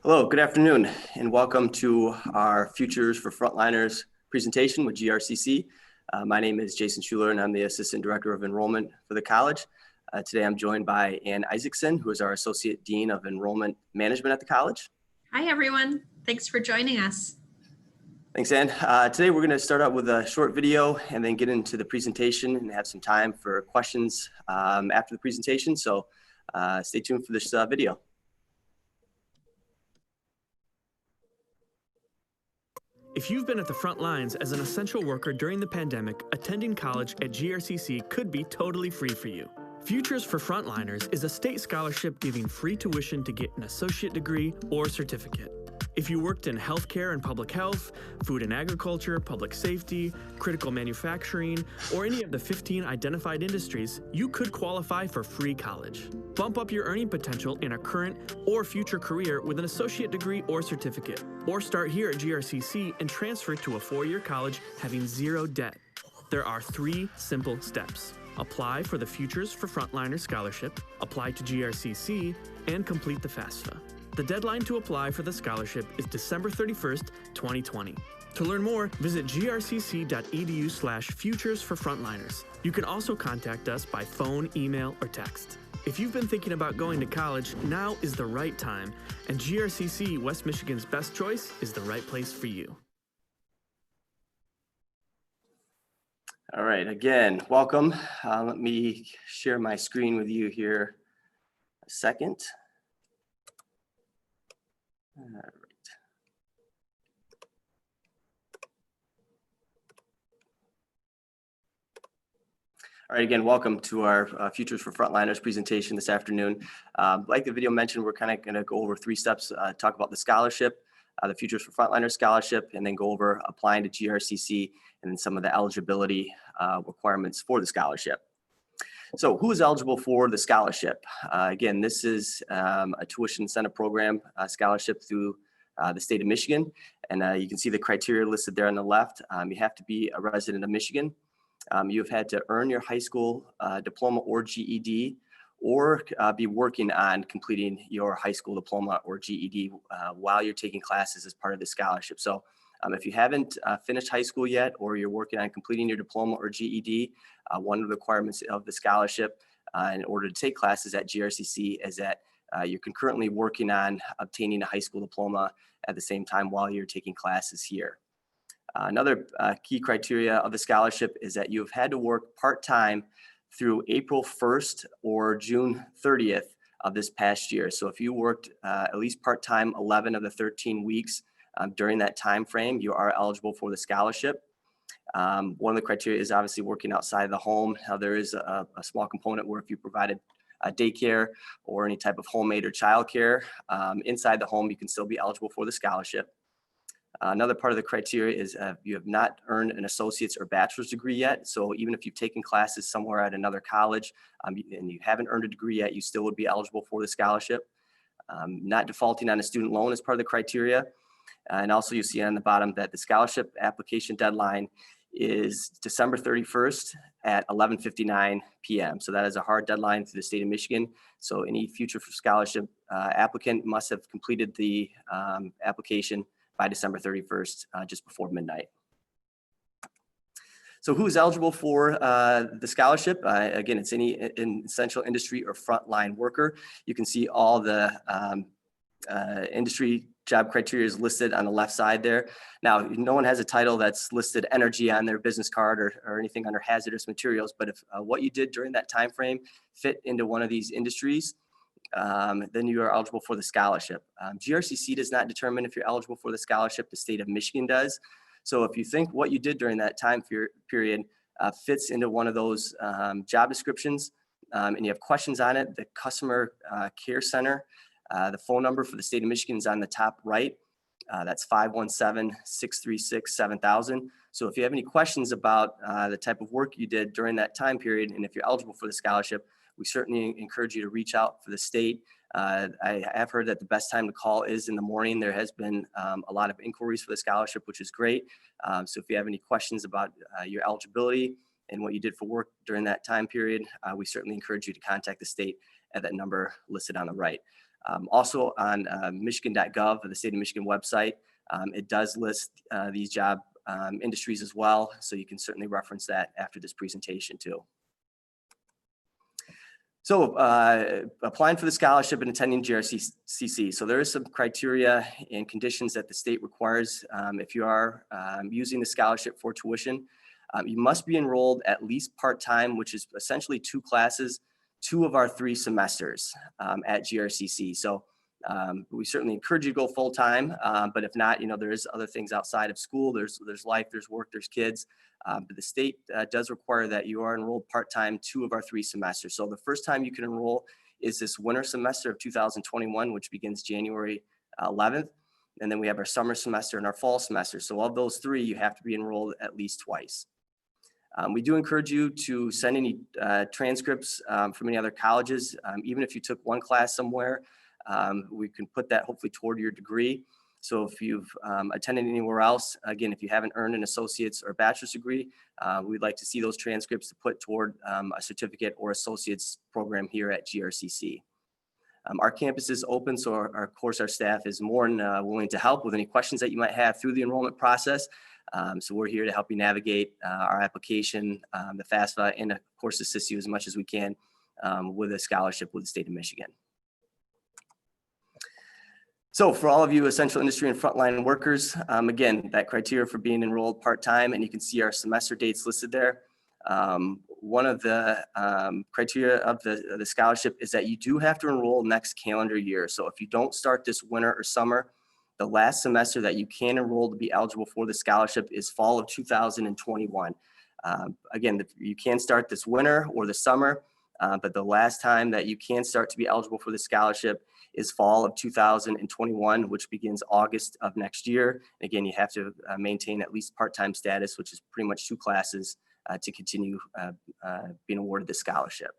Hello, good afternoon, and welcome to our Futures for Frontliners presentation with GRCC. My name is Jason Schuler, and I'm the Assistant Director of Enrollment for the college. Today I'm joined by Ann Isaacson, who is our Associate Dean of Enrollment Management at the college. Hi, everyone. Thanks for joining us. Thanks, Ann. Today we're going to start out with a short video and then get into the presentation and have some time for questions after the presentation. So stay tuned for this video. If you've been at the front lines as an essential worker during the pandemic, attending college at GRCC could be totally free for you. Futures for Frontliners is a state scholarship giving free tuition to get an associate degree or certificate. If you worked in healthcare and public health, food and agriculture, public safety, critical manufacturing, or any of the 15 identified industries, you could qualify for free college. Bump up your earning potential in a current or future career with an associate degree or certificate. Or start here at GRCC and transfer to a four-year college having zero debt. There are 3 simple steps. Apply for the Futures for Frontliners scholarship, apply to GRCC, and complete the FAFSA. The deadline to apply for the scholarship is December 31st, 2020. To learn more, visit grcc.edu/futures for frontliners. You can also contact us by phone, email, or text. If you've been thinking about going to college, now is the right time, and GRCC, West Michigan's best choice, is the right place for you. All right, again, welcome. Let me share my screen with you here a second. All right. All right, again, welcome to our Futures for Frontliners presentation this afternoon. Like the video mentioned, we're kind of going to go over 3 steps, talk about the scholarship, the Futures for Frontliners scholarship, and then go over applying to GRCC and then some of the eligibility requirements for the scholarship. So who is eligible for the scholarship? Again, this is a tuition incentive program scholarship through the state of Michigan. And you can see the criteria listed there on the left. You have to be a resident of Michigan. You've had to earn your high school diploma or GED, or be working on completing your high school diploma or GED while you're taking classes as part of the scholarship. So if you haven't finished high school yet, or you're working on completing your diploma or GED, one of the requirements of the scholarship in order to take classes at GRCC is that you're concurrently working on obtaining a high school diploma at the same time while you're taking classes here. Another key criteria of the scholarship is that you've had to work part-time through April 1st or June 30th of this past year. So if you worked at least part-time 11 of the 13 weeks during that time frame, you are eligible for the scholarship. One of the criteria is obviously working outside the home. There is a small component where if you provided daycare or any type of homemade or childcare inside the home, you can still be eligible for the scholarship. Another part of the criteria is you have not earned an associate's or bachelor's degree yet. So even if you've taken classes somewhere at another college and you haven't earned a degree yet, you still would be eligible for the scholarship. Not defaulting on a student loan is part of the criteria. And also you see on the bottom that the scholarship application deadline is December 31st at 11:59 p.m. So that is a hard deadline through the state of Michigan. So any future scholarship applicant must have completed the application by December 31st, just before midnight. So who's eligible for the scholarship? Again, it's any essential industry or frontline worker. You can see all the industry job criteria is listed on the left side there. Now, no one has a title that's listed energy on their business card or anything under hazardous materials, but if what you did during that time frame fit into one of these industries, then you are eligible for the scholarship. GRCC does not determine if you're eligible for the scholarship, the state of Michigan does. So if you think what you did during that time period fits into one of those job descriptions and you have questions on it, the customer care center, the phone number for the state of Michigan is on the top right. That's 517-636-7000. So if you have any questions about the type of work you did during that time period, and if you're eligible for the scholarship, we certainly encourage you to reach out for the state. I have heard that the best time to call is in the morning. There has been a lot of inquiries for the scholarship, which is great. So if you have any questions about your eligibility and what you did for work during that time period, we certainly encourage you to contact the state at that number listed on the right. Also on michigan.gov, the state of Michigan website, it does list these job industries as well, so you can certainly reference that after this presentation too. So applying for the scholarship and attending GRCC. So there is some criteria and conditions that the state requires if you are using the scholarship for tuition. You must be enrolled at least part-time, which is essentially 2 classes, 2 of our 3 semesters at GRCC. So we certainly encourage you to go full-time, but if not, there is other things outside of school. There's life, there's work, there's kids. But the state does require that you are enrolled part-time 2 of our 3 semesters. So the first time you can enroll is this winter semester of 2021, which begins January 11th. And then we have our summer semester and our fall semester. So of those 3, you have to be enrolled at least twice. We do encourage you to send any transcripts from any other colleges. Even if you took 1 class somewhere, we can put that hopefully toward your degree. So if you've attended anywhere else, again, if you haven't earned an associate's or bachelor's degree, we'd like to see those transcripts to put toward a certificate or associate's program here at GRCC. Our campus is open, so of course our staff is more than willing to help with any questions that you might have through the enrollment process. So we're here to help you navigate our application, the FAFSA, and of course assist you as much as we can with a scholarship with the state of Michigan. So for all of you essential industry and frontline workers, again, that criteria for being enrolled part-time, and you can see our semester dates listed there. One of the criteria of the scholarship is that you do have to enroll next calendar year. So if you don't start this winter or summer, the last semester that you can enroll to be eligible for the scholarship is fall of 2021. Again, you can start this winter or the summer, but the last time that you can start to be eligible for the scholarship is fall of 2021, which begins August of next year. Again, you have to maintain at least part-time status, which is pretty much 2 classes to continue being awarded the scholarship.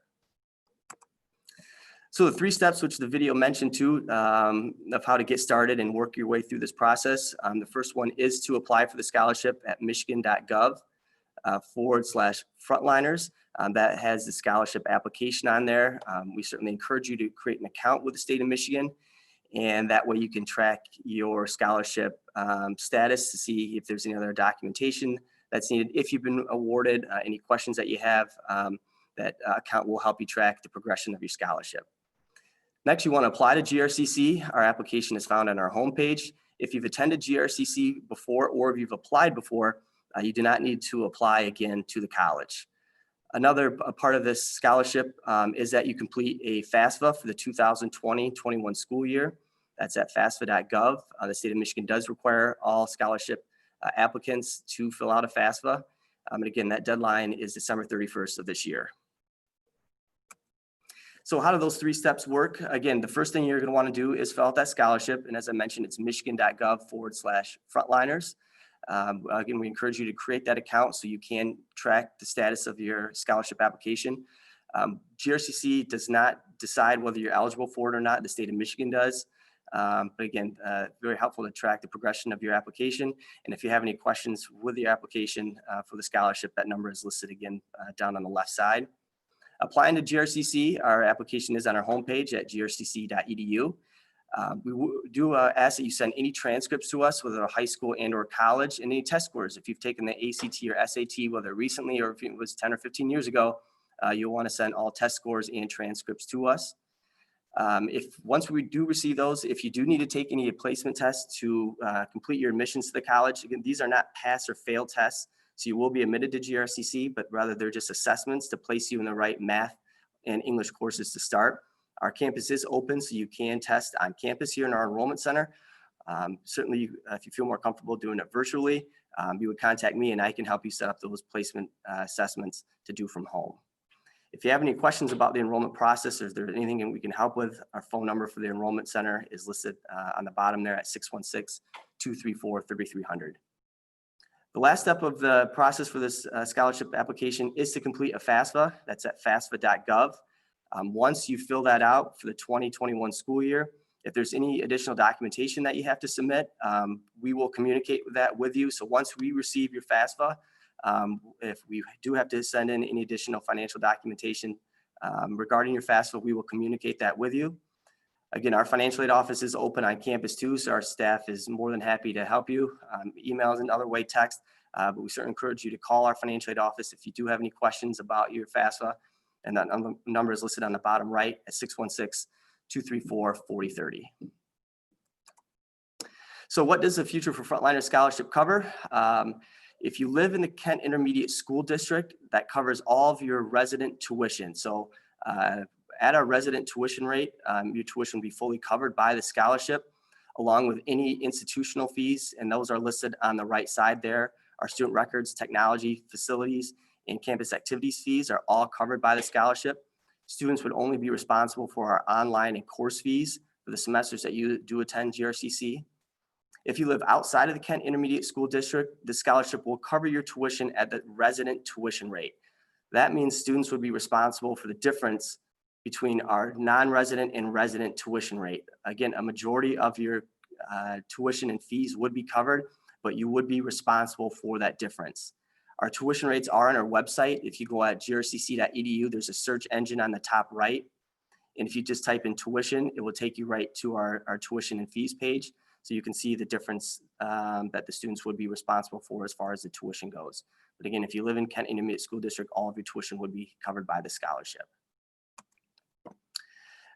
So the 3 steps, which the video mentioned too, of how to get started and work your way through this process. The first one is to apply for the scholarship at michigan.gov /Frontliners. That has the scholarship application on there. We certainly encourage you to create an account with the state of Michigan, and that way you can track your scholarship status to see if there's any other documentation that's needed. If you've been awarded, any questions that you have, that account will help you track the progression of your scholarship. Next, you want to apply to GRCC. Our application is found on our homepage. If you've attended GRCC before or if you've applied before, you do not need to apply again to the college. Another part of this scholarship is that you complete a FAFSA for the 2020-21 school year. That's at FAFSA.gov. The state of Michigan does require all scholarship applicants to fill out a FAFSA. And again, that deadline is December 31st of this year. So how do those 3 steps work? Again, the first thing you're going to want to do is fill out that scholarship. And as I mentioned, it's michigan.gov /Frontliners. Again, we encourage you to create that account so you can track the status of your scholarship application. GRCC does not decide whether you're eligible for it or not. The state of Michigan does. But again, very helpful to track the progression of your application. And if you have any questions with your application for the scholarship, that number is listed again down on the left side. Applying to GRCC, our application is on our homepage at grcc.edu. We do ask that you send any transcripts to us, whether high school and or college, and any test scores. If you've taken the ACT or SAT, whether recently or if it was 10 or 15 years ago, you'll want to send all test scores and transcripts to us. Once we do receive those, if you do need to take any placement tests to complete your admissions to the college, again, these are not pass or fail tests, so you will be admitted to GRCC, but rather they're just assessments to place you in the right math and English courses to start. Our campus is open, so you can test on campus here in our enrollment center. Certainly, if you feel more comfortable doing it virtually, you would contact me and I can help you set up those placement assessments to do from home. If you have any questions about the enrollment process, or if there's anything that we can help with, our phone number for the enrollment center is listed on the bottom there at 616-234-3300. The last step of the process for this scholarship application is to complete a FAFSA. That's at FAFSA.gov. Once you fill that out for the 2021 school year, if there's any additional documentation that you have to submit, we will communicate that with you. So once we receive your FAFSA, if we do have to send in any additional financial documentation regarding your FAFSA, we will communicate that with you. Again, our financial aid office is open on campus too, so our staff is more than happy to help you. Emails another way, text, but we certainly encourage you to call our financial aid office if you do have any questions about your FAFSA, and that number is listed on the bottom right at 616-234-4030. So what does the Future for Frontliners Scholarship cover? If you live in the Kent Intermediate School District, that covers all of your resident tuition. So at our resident tuition rate, your tuition will be fully covered by the scholarship, along with any institutional fees, and those are listed on the right side there. Our student records, technology, facilities, and campus activities fees are all covered by the scholarship. Students would only be responsible for our online and course fees for the semesters that you do attend GRCC. If you live outside of the Kent Intermediate School District, the scholarship will cover your tuition at the resident tuition rate. That means students would be responsible for the difference between our non-resident and resident tuition rate. Again, a majority of your tuition and fees would be covered, but you would be responsible for that difference. Our tuition rates are on our website. If you go at grcc.edu, there's a search engine on the top right. And if you just type in tuition, it will take you right to our tuition and fees page. So you can see the difference that the students would be responsible for as far as the tuition goes. But again, if you live in Kent Intermediate School District, all of your tuition would be covered by the scholarship.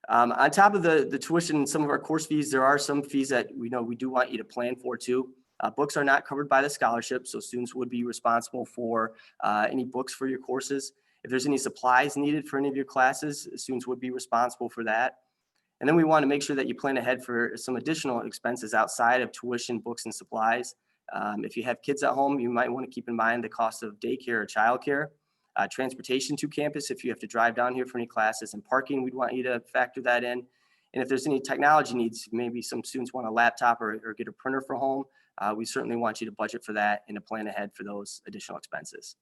On top of the tuition and some of our course fees, there are some fees that we know we do want you to plan for too. Books are not covered by the scholarship, so students would be responsible for any books for your courses. If there's any supplies needed for any of your classes, students would be responsible for that. And then we want to make sure that you plan ahead for some additional expenses outside of tuition, books, and supplies. If you have kids at home, you might want to keep in mind the cost of daycare or childcare. Transportation to campus if you have to drive down here for any classes, and parking, we'd want you to factor that in. And if there's any technology needs, maybe some students want a laptop or get a printer for home, we certainly want you to budget for that and to plan ahead for those additional expenses.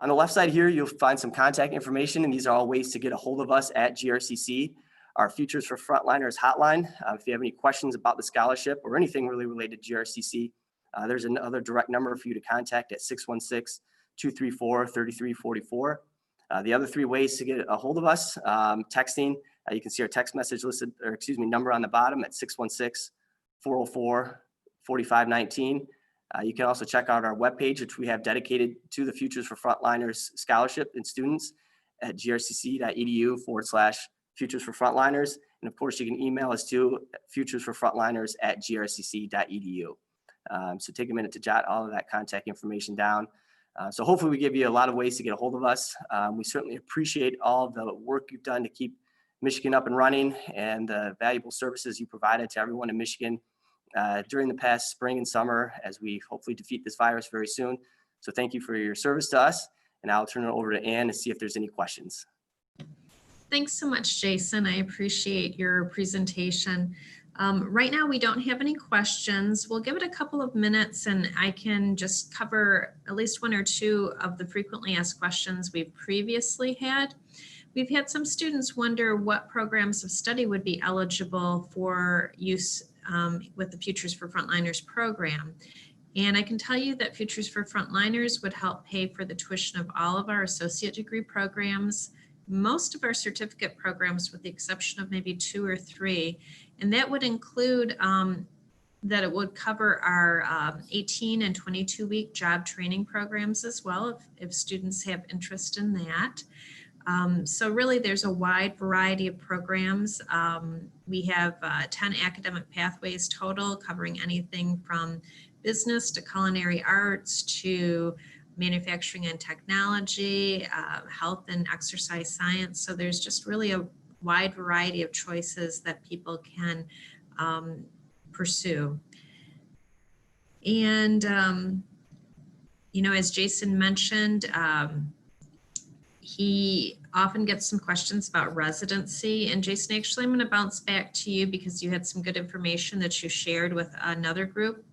On the left side here, you'll find some contact information, and these are all ways to get a hold of us at GRCC. Our Futures for Frontliners hotline. If you have any questions about the scholarship or anything really related to GRCC, there's another direct number for you to contact at 616-234-3344. The other three ways to get a hold of us, texting, you can see our text message listed, or excuse me, number on the bottom at 616-404-4519. You can also check out our webpage, which we have dedicated to the Futures for Frontliners scholarship and students at grcc.edu/Futures for Frontliners. And of course, you can email us to futuresforfrontliners@grcc.edu. So take a minute to jot all of that contact information down. So hopefully we give you a lot of ways to get a hold of us. We certainly appreciate all of the work you've done to keep Michigan up and running and the valuable services you provided to everyone in Michigan during the past spring and summer as we hopefully defeat this virus very soon. So thank you for your service to us, and I'll turn it over to Ann to see if there's any questions. Thanks so much, Jason. I appreciate your presentation. Right now, we don't have any questions. We'll give it a couple of minutes and I can just cover at least one or two of the frequently asked questions we've previously had. We've had some students wonder what programs of study would be eligible for use with the Futures for Frontliners program. And I can tell you that Futures for Frontliners would help pay for the tuition of all of our associate degree programs, most of our certificate programs with the exception of maybe 2 or 3. And that would include that it would cover our 18 and 22-week job training programs as well, if students have interest in that. So really there's a wide variety of programs. We have 10 academic pathways total, covering anything from business to culinary arts to manufacturing and technology, health and exercise science. So there's just really a wide variety of choices that people can pursue. And, you know, as Jason mentioned, he often gets some questions about residency. And Jason, actually, I'm going to bounce back to you because you had some good information that you shared with another group.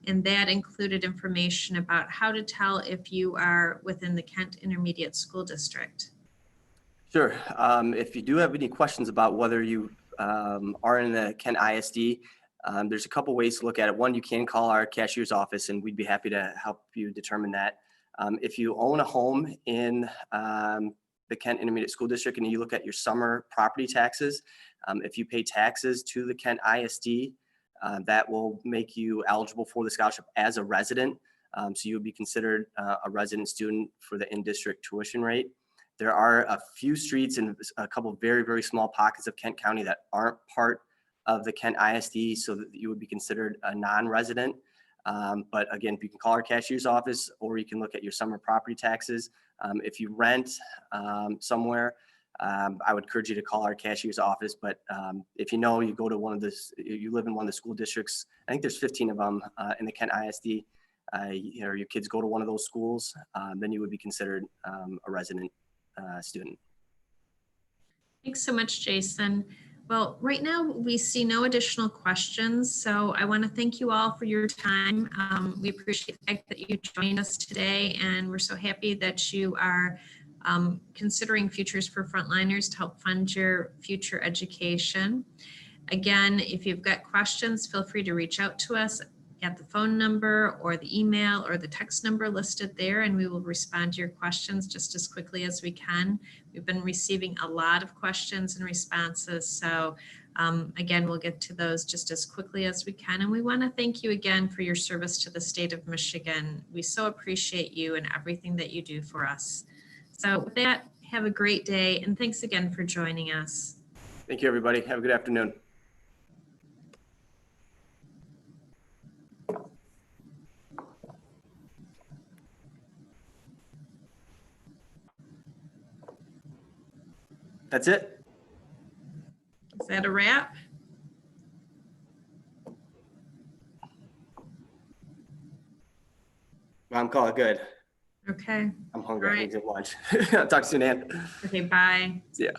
And that included information about how to tell if you are within the Kent Intermediate School District. Sure. If you do have any questions about whether you are in the Kent ISD, there's a couple ways to look at it. One, you can call our cashier's office and we'd be happy to help you determine that. If you own a home in the Kent Intermediate School District and you look at your summer property taxes, if you pay taxes to the Kent ISD, that will make you eligible for the scholarship as a resident. So you would be considered a resident student for the in-district tuition rate. There are a few streets and a couple of very, very small pockets of Kent County that aren't part of the Kent ISD, so that you would be considered a non-resident. But again, you can call our cashier's office or you can look at your summer property taxes. If you rent somewhere, I would encourage you to call our cashier's office. But if you know, you go to you live in one of the school districts, I think there's 15 of them in the Kent ISD, or your kids go to one of those schools, then you would be considered a resident student. Thanks so much, Jason. Well, right now we see no additional questions, so I want to thank you all for your time. We appreciate the fact that you joined us today, and we're so happy that you are considering Futures for Frontliners to help fund your future education. Again, if you've got questions, feel free to reach out to us at the phone number or the email or the text number listed there, and we will respond to your questions just as quickly as we can. We've been receiving a lot of questions and responses, so again, we'll get to those just as quickly as we can. And we want to thank you again for your service to the state of Michigan. We so appreciate you and everything that you do for us. So with that, have a great day, and thanks again for joining us. Thank you, everybody. Have a good afternoon. That's it. Is that a wrap? I'm calling it good. Okay. I'm hungry. All I right. need to get lunch. Talk soon, Ann. Okay, bye. See ya.